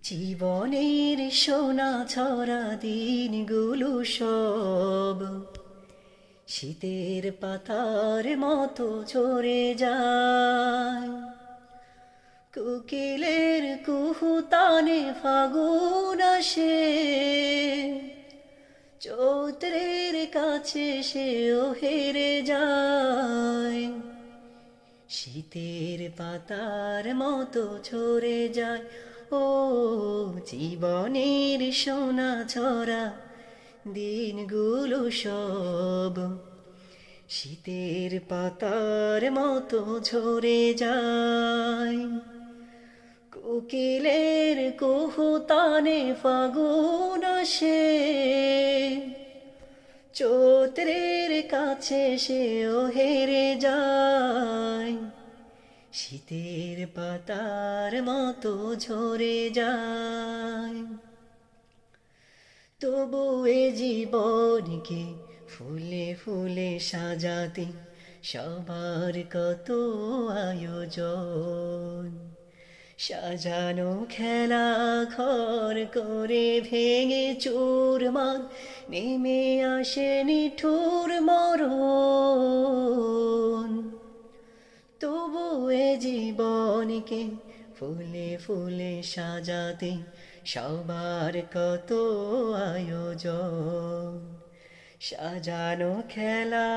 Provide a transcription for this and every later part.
জীবনের সোনা ছড়া দিনগুলো সব শীতের পাতার মতো ঝরে যায়। কোকিলের কুহুতানে ফাগুন আসে, চৈত্রের কাছে সেও হেরে যায়। শীতের পাতার মতো ঝরে যায় ও জীবনের সোনা ছড়া দিনগুলো সব শীতের পাতার মতো ঝরে যায়। কোকিলের কুহুতানে ফাগুন আসে, চৈত্রের কাছে সেও হেরে যায়। শীতের পাতার মতো ঝরে যায়। তবু এ জীবনকে ফুলে ফুলে সাজাতে সবার কত আয়োজন। সাজানো খেলা ঘর করে ভেঙে চুরমার নেমে আসে নিঠুর মরণ। তবু এ জীবনকে ফুলে ফুলে সাজাতে সবার কত আয়োজন। সাজানো খেলা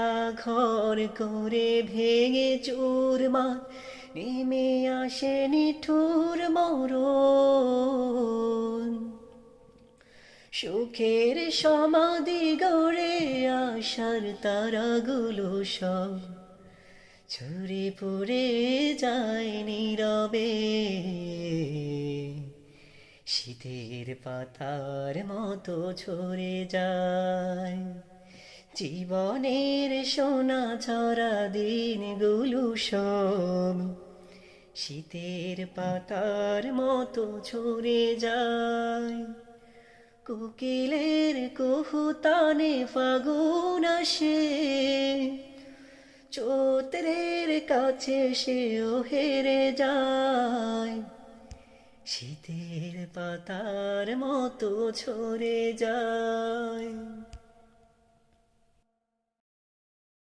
ঘর করে ভেঙে চুরমার নেমে আসে নিঠুর মরণ। সুখের সমাধি গড়ে আশার তারাগুলো সব ঝরে পড়ে যায় নীরবে। শীতের পাতার মতো ঝরে যায়। জীবনের সোনা ঝরা দিনগুলো সব শীতের পাতার মতো ঝরে যায়। কোকিলের কুহুতানে ফাগুন আসে, চৈত্রের কাছে সেও হেরে যায়। শীতের পাতার মতো ঝরে যায়।